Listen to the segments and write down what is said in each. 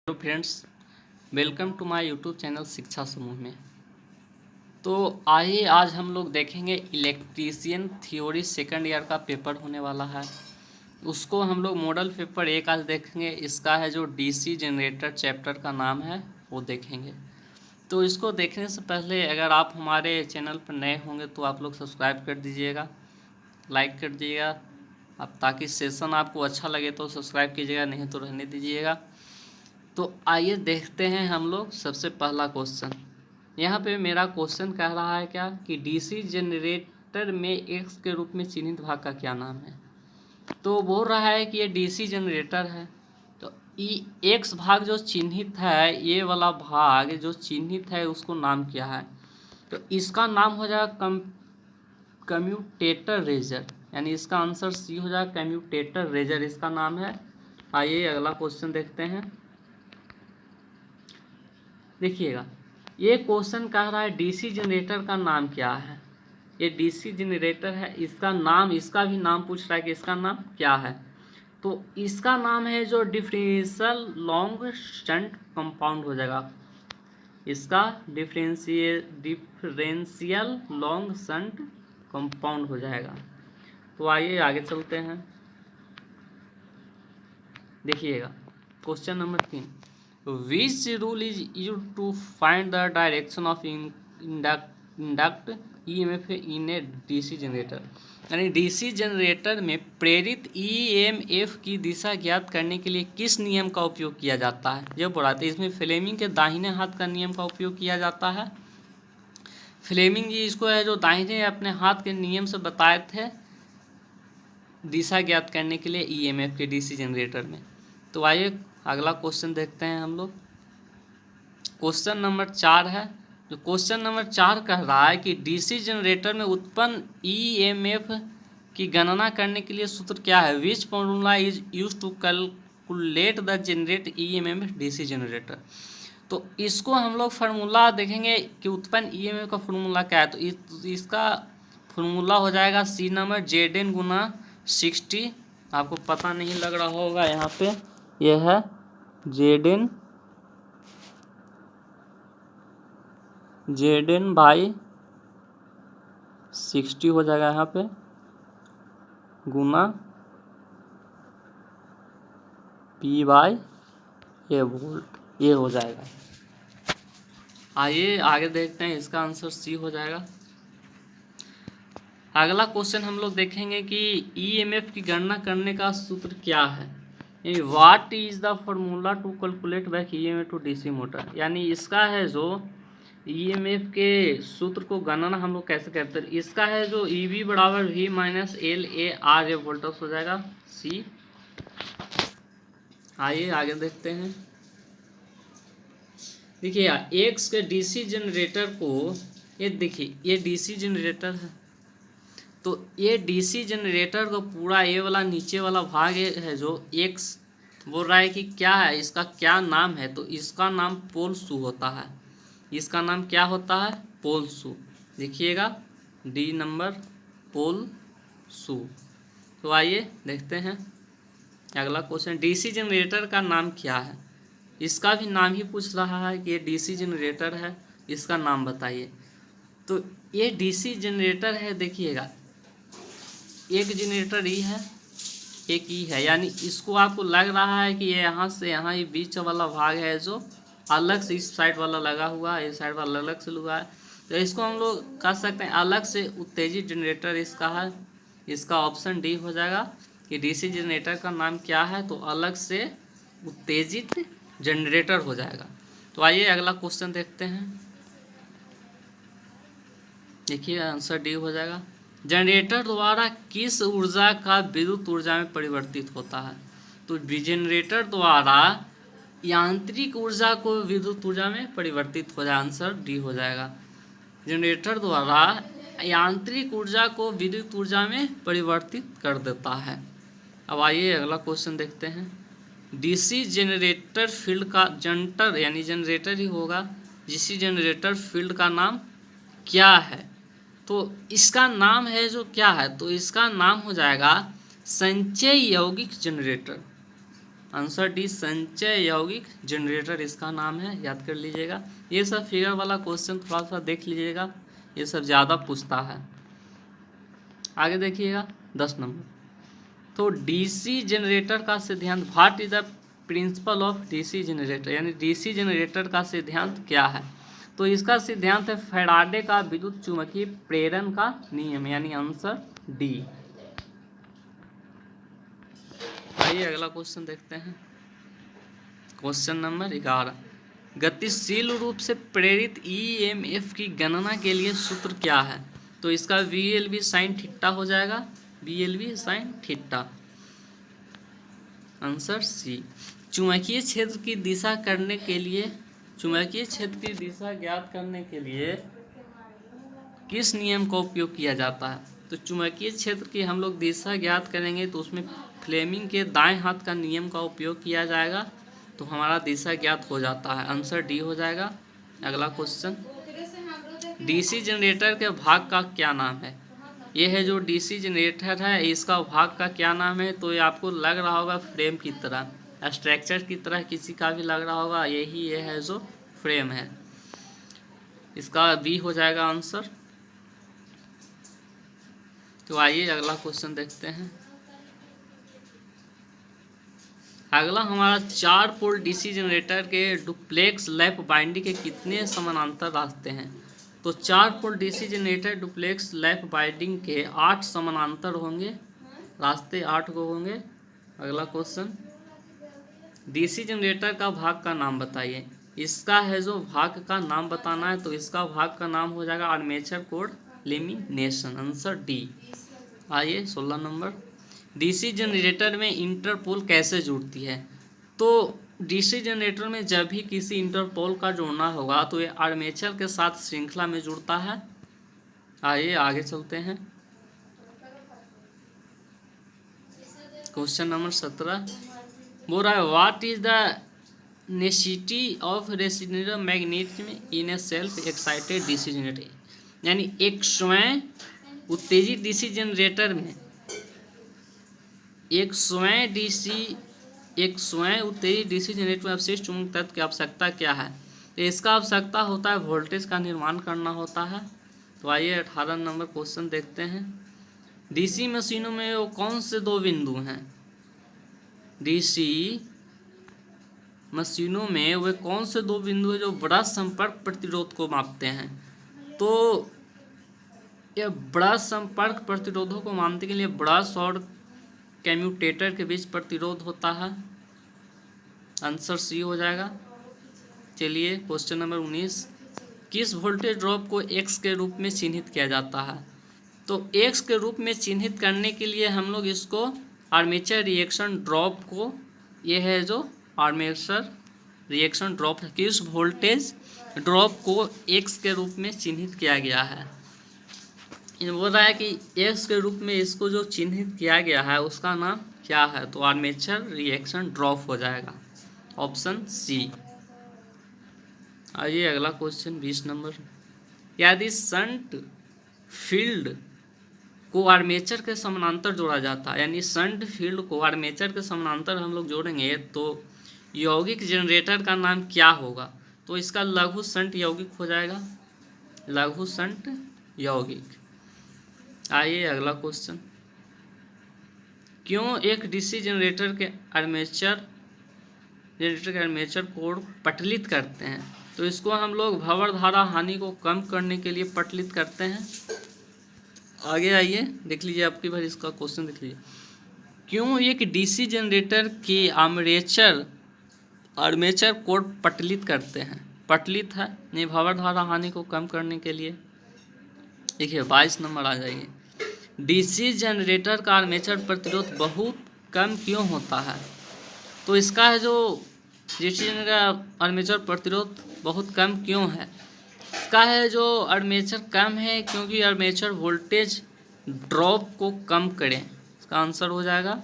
Hello friends, welcome to my YouTube channel Shiksha Samooh में। तो आइए आज हम लोग देखेंगे इलेक्ट्रीशियन थ्योरी सेकंड ईयर का पेपर होने वाला है। उसको हम लोग मॉडल पेपर 1 आज देखेंगे। इसका है जो डीसी जनरेटर चैप्टर का नाम है वो देखेंगे। तो इसको देखने से पहले अगर आप हमारे चैनल पर नए होंगे तो आप लोग सब्सक्राइब कर दीजिएगा, लाइक कर दीजिएगा। अब ताकि सेशन आपको अच्छा लगे तो सब्सक्राइब कीजिएगा, नहीं तो रहने दीजिएगा। तो आइए देखते हैं हम लोग सबसे पहला क्वेश्चन। यहाँ पे मेरा क्वेश्चन कह रहा है क्या कि डीसी जनरेटर में एक्स के रूप में चिन्हित भाग का क्या नाम है। तो बोल रहा है कि ये डीसी जनरेटर है। तो ई एक्स भाग जो चिन्हित है, ये वाला भाग जो चिन्हित है उसको नाम क्या है। तो इसका नाम हो जाएगा कम्यूटेटर रेजर, यानी इसका आंसर सी हो जाएगा। कम्यूटेटर रेजर इसका नाम है। आइए अगला क्वेश्चन देखते हैं। देखिएगा, ये क्वेश्चन कह रहा है डीसी जनरेटर का नाम क्या है। ये डीसी जनरेटर है, इसका नाम, इसका भी नाम पूछ रहा है कि इसका नाम क्या है। तो इसका नाम है जो डिफरेंशियल लॉन्ग शंट कंपाउंड हो जाएगा। इसका डिफरेंशियल लॉन्ग शंट कंपाउंड हो जाएगा। तो आइए आगे चलते हैं। देखिएगा question number 3, which rule is use to find the direction of induct EMF in a DC generator. यानी डीसी जनरेटर में प्रेरित ईएमएफ की दिशा ज्ञात करने के लिए किस नियम का उपयोग किया जाता है। ये बोला था, इसमें फ्लेमिंग के दाहिने हाथ का नियम का उपयोग किया जाता है। फ्लेमिंग जी इसको है जो दाहिने अपने हाथ के नियम से बताए थे दिशा ज्ञात करने के लिए ईएमएफ के डीसी जनरेटर में। तो आइए अगला क्वेश्चन देखते हैं हम लोग। क्वेश्चन नंबर 4 है। जो क्वेश्चन नंबर 4 कह रहा है कि डीसी जनरेटर में उत्पन्न ईएमएफ की गणना करने के लिए सूत्र क्या है। Which formula is use to calculate the generate EMF DC generator. तो इसको हम लोग फार्मूला देखेंगे कि उत्पन्न ईएमएफ का फार्मूला क्या है। तो इसका फार्मूला हो जाएगा सी नंबर जेड एन गुना 60। आपको पता नहीं लग रहा होगा, यहाँ पे यह है जेड एन बाई 60 हो जाएगा यहाँ पे, गुना पी बाई ए वोल्ट, ये हो जाएगा। आइए आगे देखते हैं, इसका आंसर सी हो जाएगा। अगला क्वेश्चन हम लोग देखेंगे कि ईएमएफ की गणना करने का सूत्र क्या है। यानी what is the formula to calculate back EMF to DC motor. यानी इसका है जो ईएमएफ के सूत्र को गणना हम लोग कैसे करते हैं। इसका है जो ईवी बराबर V minus L A R A volts हो जाएगा सी। आइए आगे देखते हैं। देखिए एक्स के डीसी जनरेटर को, ये देखिए ये डीसी जनरेटर है। तो ये डीसी जनरेटर को पूरा ये वाला नीचे वाला भाग है जो एक्स बोल रहा है कि क्या है, इसका क्या नाम है। तो इसका नाम पोल शू होता है। इसका नाम क्या होता है, पोल शू। देखिएगा डी नंबर पोल शू। तो आइए देखते हैं अगला क्वेश्चन। डीसी जनरेटर का नाम क्या है। इसका भी नाम ही पूछ रहा है कि ये डीसी जनरेटर है, इसका नाम बताइए। तो ये डीसी जनरेटर है, देखिएगा एक जनरेटर ई है, एक ई है। यानी इसको आपको लग रहा है कि ये यहाँ से यहाँ ये बीच वाला भाग है जो अलग से इस साइड वाला लगा हुआ है, इस साइड वाला अलग से लगा है। तो इसको हम लोग कह सकते हैं अलग से उत्तेजित जनरेटर इसका है। इसका ऑप्शन डी हो जाएगा कि डीसी जनरेटर का नाम क्या है, तो अलग से उत्तेजित जनरेटर हो जाएगा। तो आइए अगला क्वेश्चन देखते हैं। देखिए आंसर डी हो जाएगा। जनरेटर द्वारा किस ऊर्जा का विद्युत ऊर्जा में परिवर्तित होता है। तो जनरेटर द्वारा यांत्रिक ऊर्जा को विद्युत ऊर्जा में परिवर्तित हो जाए, आंसर डी हो जाएगा। जनरेटर द्वारा यांत्रिक ऊर्जा को विद्युत ऊर्जा में परिवर्तित कर देता है। अब आइए अगला क्वेश्चन देखते हैं। डीसी जनरेटर फील्ड का जनरेटर, यानी जनरेटर ही होगा, डीसी जनरेटर फील्ड का नाम क्या है। तो इसका नाम है जो क्या है, तो इसका नाम हो जाएगा संचय यौगिक जनरेटर। आंसर डी संचय यौगिक जनरेटर इसका नाम है, याद कर लीजिएगा। ये सब फिगर वाला क्वेश्चन थोड़ा सा देख लीजिएगा, ये सब ज़्यादा पूछता है। आगे देखिएगा 10 नंबर। तो डीसी जनरेटर का सिद्धांत, what is the principle of DC generator, यानी डीसी जनरेटर का सिद्धांत क्या है? तो इसका सिद्धांत है फैराडे का विद्युत चुम्बकीय प्रेरण का नियम, यानी आंसर डी। आइए अगला क्वेश्चन देखते हैं। Question number 11। गतिशील रूप से प्रेरित ईएमएफ की गणना के लिए सूत्र क्या है? तो इसका VLB साइन थीटा हो जाएगा, VLB sine theta, answer C. चुंबकीय क्षेत्र की दिशा करने के लिए, चुंबकीय क्षेत्र की दिशा ज्ञात करने के लिए किस नियम का उपयोग किया जाता है? तो चुंबकीय क्षेत्र की हम लोग दिशा ज्ञात करेंगे तो उसमें फ्लेमिंग के दाएं हाथ का नियम का उपयोग किया जाएगा, तो हमारा दिशा ज्ञात हो जाता है, आंसर डी हो जाएगा। अगला क्वेश्चन, डीसी जनरेटर के भाग का क्या नाम है? ये है जो डीसी जनरेटर है, इसका भाग का क्या नाम है? तो ये आपको लग रहा होगा फ्रेम की तरह, स्ट्रक्चर की तरह किसी का भी लग रहा होगा, यही ये है जो फ्रेम है, इसका बी हो जाएगा आंसर। तो आइए अगला क्वेश्चन देखते हैं। अगला हमारा 4 पोल डीसी जनरेटर के डुप्लेक्स लैप बाइंडिंग के कितने समानांतर रास्ते हैं? तो 4 pole DC generator duplex lap binding के 8 समानांतर होंगे, रास्ते 8 को होंगे। अगला क्वेश्चन, डीसी जनरेटर का भाग का नाम बताइए। इसका है जो भाग का नाम बताना है, तो इसका भाग का नाम हो जाएगा armature core lamination, answer D. आइए 16 नंबर, डीसी जनरेटर में इंटरपोल कैसे जुड़ती है? तो डीसी जनरेटर में जब भी किसी इंटरपोल का जोड़ना होगा तो ये आर्मेचर के साथ श्रृंखला में जुड़ता है। आइए आगे चलते हैं। क्वेश्चन नंबर 17 बोल रहा है, what is the necessity of residual magnetism in A self excited DC generator, यानी एक स्वयं उत्तेजित डीसी जनरेटर में एक स्वयं उत्तेजित डीसी जनरेटर में अवशिष्ट चुंबक तत्व की आवश्यकता क्या है? तो इसका आवश्यकता होता है वोल्टेज का निर्माण करना होता है। तो आइए 18 नंबर क्वेश्चन देखते हैं। डीसी मशीनों में वो कौन से 2 बिंदु हैं? डीसी मशीनों में वे कौन से 2 बिंदु हैं जो ब्रश संपर्क प्रतिरोध को मापते हैं? तो यह ब्रश संपर्क प्रतिरोधों को मापने के लिए ब्रश और कम्यूटेटर के बीच प्रतिरोध होता है, आंसर सी हो जाएगा। चलिए क्वेश्चन नंबर 19, किस वोल्टेज ड्रॉप को एक्स के रूप में चिन्हित किया जाता है? तो एक्स के रूप में चिन्हित करने के लिए हम लोग इसको आर्मेचर रिएक्शन ड्रॉप को, ये है जो आर्मेचर रिएक्शन ड्रॉप, किस वोल्टेज ड्रॉप को एक्स के रूप में चिन्हित किया गया है? बोल रहा है कि एक्स के रूप में इसको जो चिन्हित किया गया है उसका नाम क्या है? तो आर्मेचर रिएक्शन ड्रॉप हो जाएगा, ऑप्शन सी। आइए अगला क्वेश्चन 20 नंबर, यदि शंट फील्ड को आर्मेचर के समानांतर जोड़ा जाता है, यानी शंट फील्ड को आर्मेचर के समानांतर हम लोग जोड़ेंगे तो यौगिक जनरेटर का नाम क्या होगा? तो इसका लघु शंट यौगिक हो जाएगा, लघु शंट यौगिक। आइए अगला क्वेश्चन, क्यों एक डीसी जनरेटर के आर्मेचर कोर पटलित करते हैं? तो इसको हम लोग भंवर धारा हानि को कम करने के लिए पटलित करते हैं। आगे आइए देख लीजिए, आपकी बार इसका क्वेश्चन देख लीजिए, क्यों एक डीसी जनरेटर के आर्मेचर कोर पटलित करते हैं? पटलित है नहीं, भंवर धारा हानि को कम करने के लिए। देखिए 22 नंबर आ जाइए, डीसी जनरेटर का आर्मेचर प्रतिरोध बहुत कम क्यों होता है? तो इसका है जो डीसी जनरेटर का आर्मेचर प्रतिरोध बहुत कम क्यों है? इसका है जो आर्मेचर कम है क्योंकि आर्मेचर वोल्टेज ड्रॉप को कम करें, इसका आंसर हो जाएगा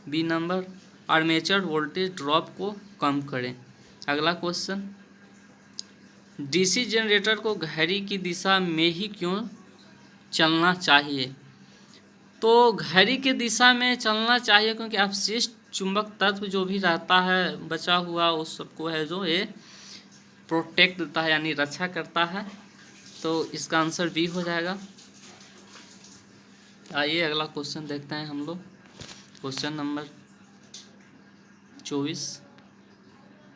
B number, armature voltage drop को कम करें। अगला क्वेश्चन, डीसी जनरेटर को घड़ी की दिशा में ही क्यों चलना चाहिए? तो घड़ी की दिशा में चलना चाहिए क्योंकि अपशिष्ट चुंबक तत्व जो भी रहता है बचा हुआ उस सबको है जो ये प्रोटेक्ट देता है यानी रक्षा करता है। तो इसका आंसर बी हो जाएगा। आइए अगला क्वेश्चन देखते हैं हम लोग। Question number 24।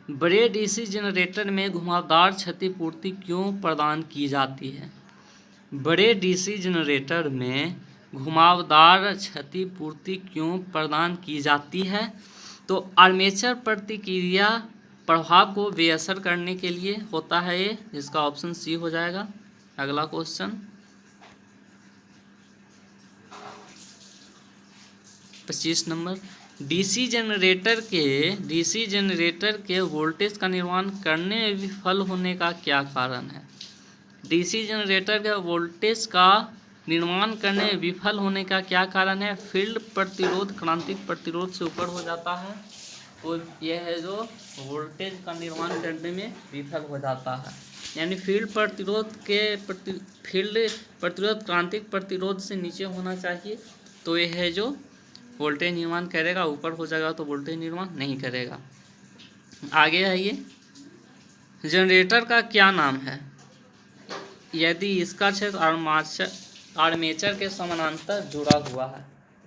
बड़े डीसी जनरेटर में घुमावदार क्षतिपूर्ति क्यों प्रदान की जाती है? बड़े डीसी जनरेटर में घुमावदार क्षतिपूर्ति क्यों प्रदान की जाती है? तो आर्मेचर प्रतिक्रिया प्रभाव को बेअसर करने के लिए होता है ये, जिसका ऑप्शन सी हो जाएगा। अगला क्वेश्चन 25 नंबर। डीसी जनरेटर के वोल्टेज का निर्माण करने में विफल होने का क्या कारण है? डीसी जनरेटर के वोल्टेज का निर्माण करने में विफल होने का क्या कारण है? फील्ड प्रतिरोध क्रांतिक प्रतिरोध से ऊपर हो जाता है, तो यह है जो वोल्टेज का निर्माण करने में विफल हो जाता है। यानी फील्ड प्रतिरोध क्रांतिक प्रतिरोध से नीचे होना चाहिए, तो यह है जो वोल्टेज निर्माण करेगा। ऊपर हो जाएगा तो वोल्टेज निर्माण नहीं करेगा। आगे आइए, जनरेटर का क्या नाम है यदि इसका क्षेत्र आर्मेचर के समानांतर जुड़ा हुआ है?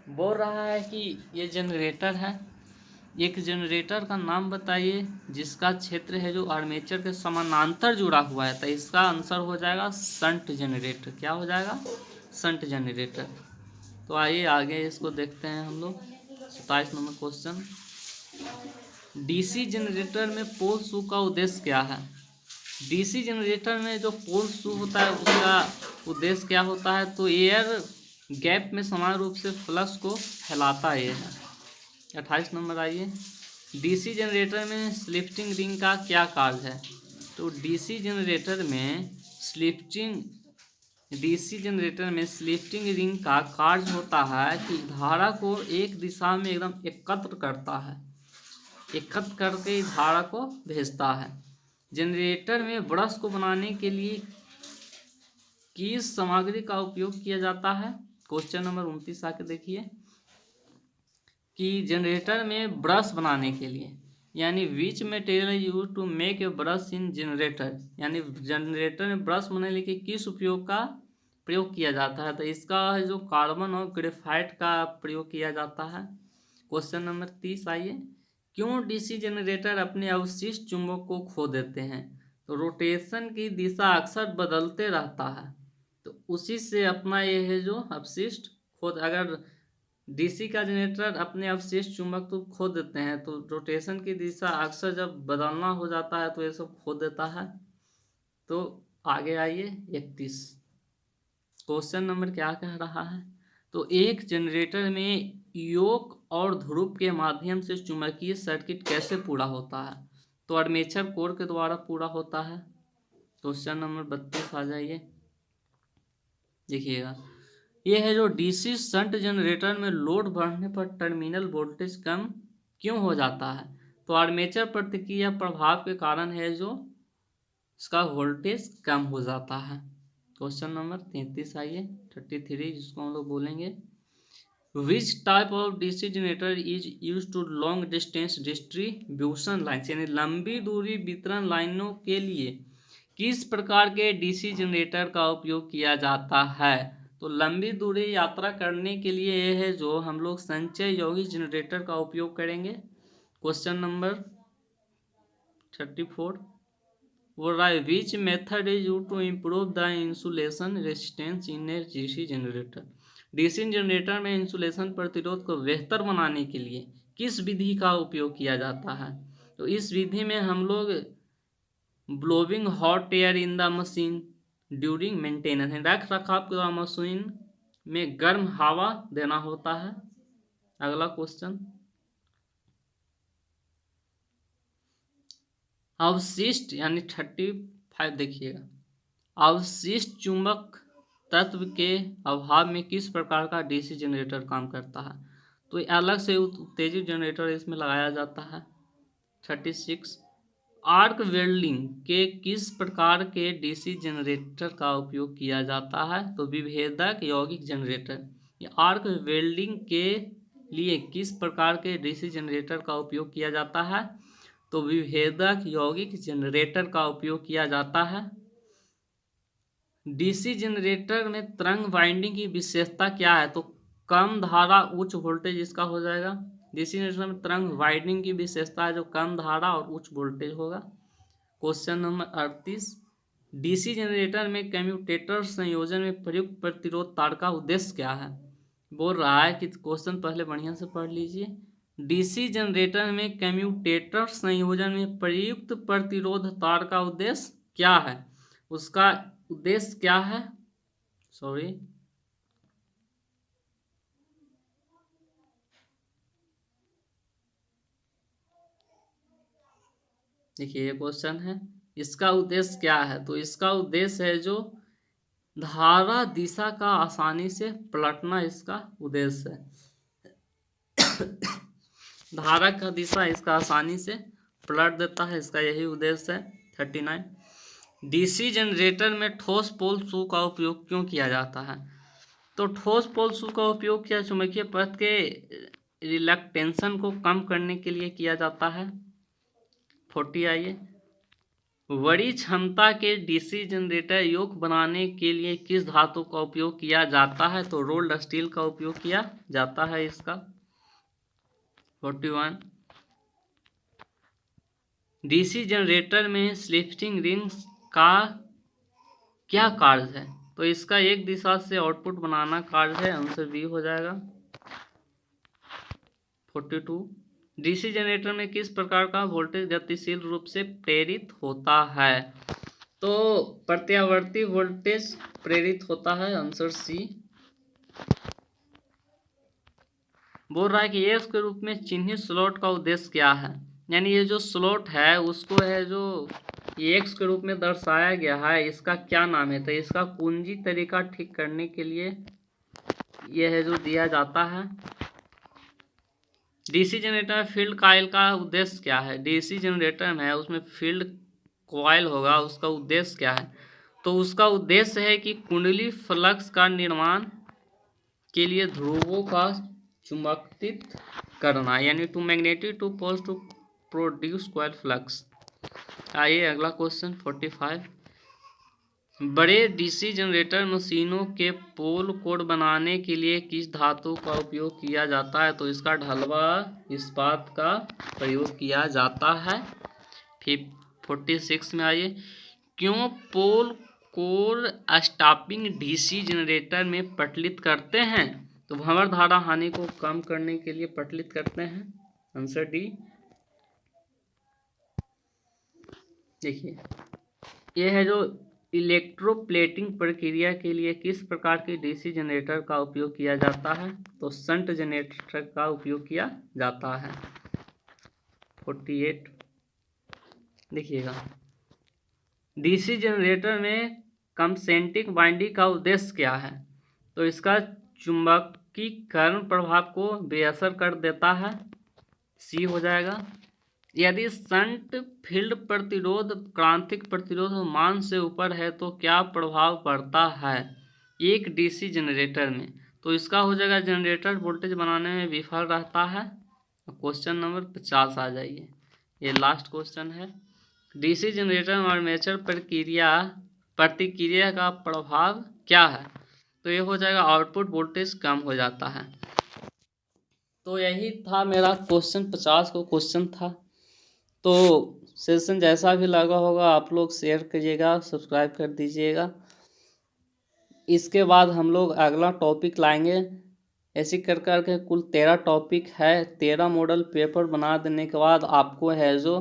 बोल रहा है कि ये जनरेटर है, एक जनरेटर का नाम बताइए जिसका क्षेत्र है जो आर्मेचर के समानांतर जुड़ा हुआ है। तो इसका आंसर हो जाएगा शंट जनरेटर। क्या हो जाएगा? Shunt generator. तो आइए आगे इसको देखते हैं हम लोग। 27 नंबर क्वेश्चन। डीसी जनरेटर में पोल शू का उद्देश्य क्या है? डीसी जनरेटर में जो पोल शू होता है उसका उद्देश्य क्या होता है? तो एयर गैप में समान रूप से फ्लक्स को फैलाता है। 28 नंबर आइए, डीसी जनरेटर में स्लिफ्टिंग रिंग का क्या कार्य है? तो डीसी जनरेटर में स्लिफ्टिंग रिंग का कार्य होता है कि धारा को एक दिशा में एकदम एकत्र करता है, एकत्र करके धारा को भेजता है। जनरेटर में ब्रश को बनाने के लिए किस सामग्री का उपयोग किया जाता है? क्वेश्चन नंबर 29 आके देखिए कि जनरेटर में ब्रश बनाने के लिए, यानी which material use to make a brush in generator, यानी जनरेटर में ब्रश बनाने के किस उपयोग का प्रयोग किया जाता है? तो इसका जो कार्बन और ग्रेफाइट का प्रयोग किया जाता है। क्वेश्चन नंबर 30 आइए, क्यों डीसी जनरेटर अपने अवशिष्ट चुंबक को खो देते हैं? तो रोटेशन की दिशा अक्सर बदलते रहता है, तो उसी से अपना ये है जो अवशिष्ट अगर डीसी का जनरेटर अपने अवशिष्ट चुंबक तो खो देते हैं, तो रोटेशन की दिशा अक्सर जब बदलना हो जाता है तो ये सब खो देता है। तो आगे आइए 31। क्वेश्चन नंबर क्या कह रहा है? तो एक जनरेटर में योक और ध्रुव के माध्यम से चुंबकीय सर्किट कैसे पूरा होता है? तो आर्मेचर कोर के द्वारा पूरा होता है। क्वेश्चन नंबर 32 आ जाइए, देखिएगा। यह है जो डीसी शंट जनरेटर में लोड बढ़ने पर टर्मिनल वोल्टेज कम क्यों हो जाता है? तो आर्मेचर प्रतिक्रिया प्रभाव के कारण है जो इसका वोल्टेज कम हो जाता है। क्वेश्चन नंबर 33 आइए, 33 जिसको हम लोग बोलेंगे, which type of DC generator is use to long distance distribution line, यानी लंबी दूरी वितरण लाइनों के लिए किस प्रकार के डीसी जनरेटर का उपयोग किया जाता है? तो लंबी दूरी यात्रा करने के लिए यह है जो हम लोग संचय यौगिक जनरेटर का उपयोग करेंगे। क्वेश्चन नंबर 34 बोल रहा है, which method is use to improve the insulation resistance in a DC generator, DC generator में इंसुलेशन प्रतिरोध को बेहतर बनाने के लिए किस विधि का उपयोग किया जाता है? तो इस विधि में हम लोग blowing hot air in the machine during maintenance, रख रखाव के दौरान मशीन में गर्म हवा देना होता है। अगला क्वेश्चन, अवशिष्ट यानी 35 देखिएगा, अवशिष्ट चुंबक तत्व के अभाव में किस प्रकार का डीसी जनरेटर काम करता है? तो अलग से उत्तेजित जनरेटर इसमें लगाया जाता है। 36 आर्क वेल्डिंग के किस प्रकार के डीसी जनरेटर का उपयोग किया जाता है? तो विभेदक यौगिक जनरेटर। ये आर्क वेल्डिंग के लिए किस प्रकार के डीसी जनरेटर का उपयोग किया जाता है? तो विभेदक यौगिक जनरेटर का उपयोग किया जाता है। डीसी जनरेटर में तरंग वाइंडिंग की विशेषता क्या है? तो कम धारा उच्च वोल्टेज इसका हो जाएगा। डीसी जनरेटर में तरंग वाइंडिंग की विशेषता है जो कम धारा और उच्च वोल्टेज होगा। क्वेश्चन नंबर 38, डीसी जनरेटर में कम्यूटेटर संयोजन में प्रयुक्त प्रतिरोध तार का उद्देश्य क्या है? बोल रहा है कि क्वेश्चन पहले बढ़िया से पढ़ लीजिए। डीसी जनरेटर में कम्यूटेटर संयोजन में प्रयुक्त प्रतिरोध तार का उद्देश्य क्या है? उसका उद्देश्य क्या है? सॉरी, देखिए ये क्वेश्चन है, इसका उद्देश्य क्या है? तो इसका उद्देश्य है जो धारा दिशा का आसानी से पलटना, इसका उद्देश्य है। धारा का दिशा इसका आसानी से पलट देता है, इसका यही उद्देश्य है। 39, डीसी जनरेटर में ठोस पोल शू का उपयोग क्यों किया जाता है? तो ठोस पोल शू का उपयोग क्या चुंबकीय पथ के रिलक्टेंसन को कम करने के लिए किया जाता है। 40 आइए, बड़ी क्षमता के डीसी जनरेटर योग बनाने के लिए किस धातु का उपयोग किया जाता है? तो रोल्ड स्टील का उपयोग किया जाता है इसका। 41, डीसी जनरेटर में शिफ्टिंग रिंग्स का क्या कार्य है? तो इसका एक दिशा से आउटपुट बनाना कार्य है, आंसर बी हो जाएगा। 42, डीसी जनरेटर में किस प्रकार का वोल्टेज गतिशील रूप से प्रेरित होता है? तो प्रत्यावर्ती वोल्टेज प्रेरित होता है, आंसर सी। बोल रहा है कि एक्स के रूप में चिन्हित स्लॉट का उद्देश्य क्या है? यानी ये जो स्लॉट है उसको है जो एक्स के रूप में दर्शाया गया है, इसका क्या नाम है? तो इसका कुंजी तरीका ठीक करने के लिए यह है जो दिया जाता है। डीसी जनरेटर में फील्ड कॉइल का उद्देश्य क्या है? डीसी जनरेटर में उसमें फील्ड कॉइल होगा, उसका उद्देश्य क्या है? तो उसका उद्देश्य है कि कुंडली फ्लक्स का निर्माण के लिए ध्रुवों का चुंबकित करना, यानी to magnetic to poles to produce coil flux. आइए अगला क्वेश्चन 45, बड़े डीसी जनरेटर मशीनों के पोल कोड बनाने के लिए किस धातु का उपयोग किया जाता है? तो इसका ढलवा इस्पात का प्रयोग किया जाता है। फिर 46 में आइए, क्यों पोल कोर स्टॉपिंग डीसी जनरेटर में प्रचलित करते हैं? तो भंवर धारा हानि को कम करने के लिए प्रचलित करते हैं, आंसर डी। देखिए यह है जो इलेक्ट्रोप्लेटिंग प्रक्रिया के लिए किस प्रकार की डीसी जनरेटर का उपयोग किया जाता है? तो शंट जनरेटर का उपयोग किया जाता है। 48, देखिएगा, डीसी जनरेटर में कंपनसेटिंग वाइंडिंग का उद्देश्य क्या है? तो इसका चुंबकीकरण प्रभाव को बेअसर कर देता है, सी हो जाएगा। यदि शंट फील्ड प्रतिरोध क्रांतिक प्रतिरोध मान से ऊपर है तो क्या प्रभाव पड़ता है एक डीसी जनरेटर में? तो इसका हो जाएगा जनरेटर वोल्टेज बनाने में विफल रहता है। क्वेश्चन नंबर 50 आ जाइए, ये लास्ट क्वेश्चन है। डीसी जनरेटर में आर्मेचर प्रतिक्रिया का प्रभाव क्या है? तो ये हो जाएगा आउटपुट वोल्टेज कम हो जाता है। तो यही था मेरा क्वेश्चन 50 को क्वेश्चन था। तो सेशन जैसा भी लगा होगा आप लोग शेयर करिएगा, सब्सक्राइब कर दीजिएगा। इसके बाद हम लोग अगला टॉपिक लाएंगे, ऐसे कर करके कुल 13 टॉपिक है। 13 मॉडल पेपर बना देने के बाद आपको है जो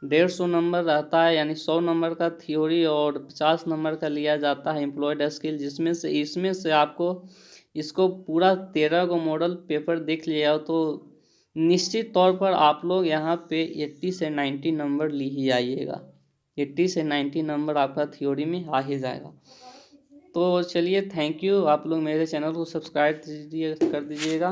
150 नंबर रहता है, यानी 100 नंबर का थ्योरी और 50 नंबर का लिया जाता है एम्प्लॉयड स्किल, इसमें से आपको इसको पूरा 13 को मॉडल पेपर देख लिया तो निश्चित तौर पर आप लोग यहाँ पे 80 से 90 नंबर ले ही आइएगा। 80 से 90 नंबर आपका थ्योरी में आ ही जाएगा। तो चलिए, थैंक यू। आप लोग मेरे चैनल को सब्सक्राइब कर दीजिएगा।